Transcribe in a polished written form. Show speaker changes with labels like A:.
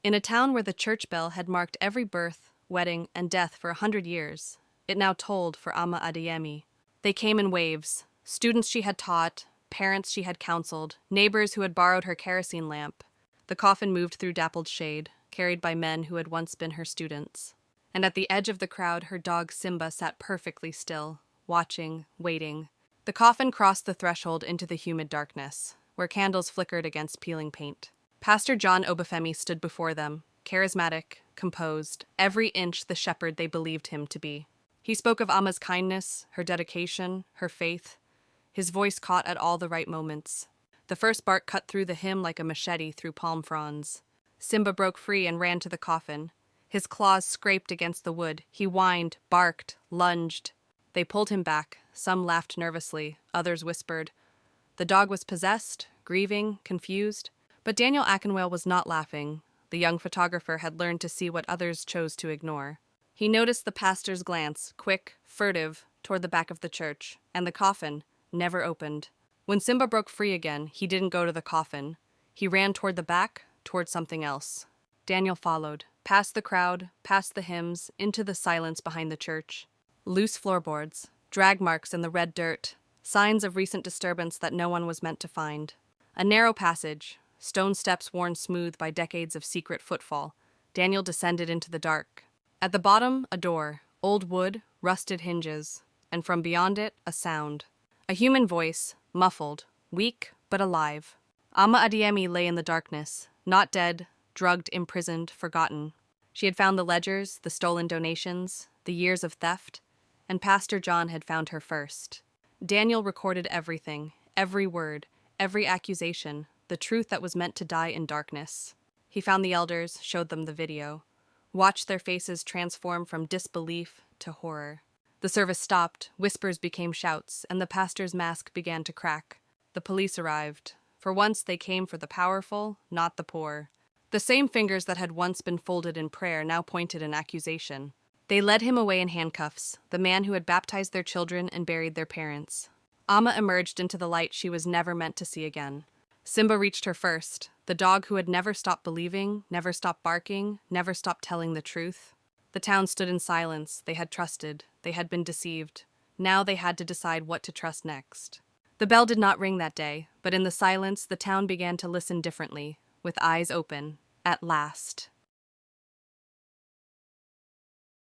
A: In a town where the church bell had marked every birth, wedding, and death for 100 years, it now tolled for Amma Adeyemi. They came in waves: students she had taught, parents she had counseled, neighbors who had borrowed her kerosene lamp. The coffin moved through dappled shade, carried by men who had once been her students. And at the edge of the crowd, her dog Simba sat perfectly still, watching, waiting. The coffin crossed the threshold into the humid darkness, where candles flickered against peeling paint. Pastor John Obafemi stood before them, charismatic, composed, every inch the shepherd they believed him to be. He spoke of Amma's kindness, her dedication, her faith. His voice caught at all the right moments. The first bark cut through the hymn like a machete through palm fronds. Simba broke free and ran to the coffin. His claws scraped against the wood. He whined, barked, lunged. They pulled him back. Some laughed nervously. Others whispered. The dog was possessed, grieving, confused. But Daniel Akinwale was not laughing. The young photographer had learned to see what others chose to ignore. He noticed the pastor's glance, quick, furtive, toward the back of the church, and the coffin never opened. When Simba broke free again, he didn't go to the coffin. He ran toward the back, toward something else. Daniel followed, past the crowd, past the hymns, into the silence behind the church. Loose floorboards, drag marks in the red dirt, signs of recent disturbance that no one was meant to find. A narrow passage, stone steps worn smooth by decades of secret footfall. Daniel descended into the dark. At the bottom, a door, old wood, rusted hinges, and from beyond it, a sound. A human voice, muffled, weak, but alive. Amma Adeyemi lay in the darkness, not dead, drugged, imprisoned, forgotten. She had found the ledgers, the stolen donations, the years of theft, and Pastor John had found her first. Daniel recorded everything, every word, every accusation, the truth that was meant to die in darkness. He found the elders, showed them the video, watched their faces transform from disbelief to horror. The service stopped, whispers became shouts, and the pastor's mask began to crack. The police arrived. For once they came for the powerful, not the poor. The same fingers that had once been folded in prayer now pointed in accusation. They led him away in handcuffs, the man who had baptized their children and buried their parents. Amma emerged into the light she was never meant to see again. Simba reached her first, the dog who had never stopped believing, never stopped barking, never stopped telling the truth. The town stood in silence. They had trusted. They had been deceived. Now they had to decide what to trust next. The bell did not ring that day, but in the silence, the town began to listen differently, with eyes open. At last.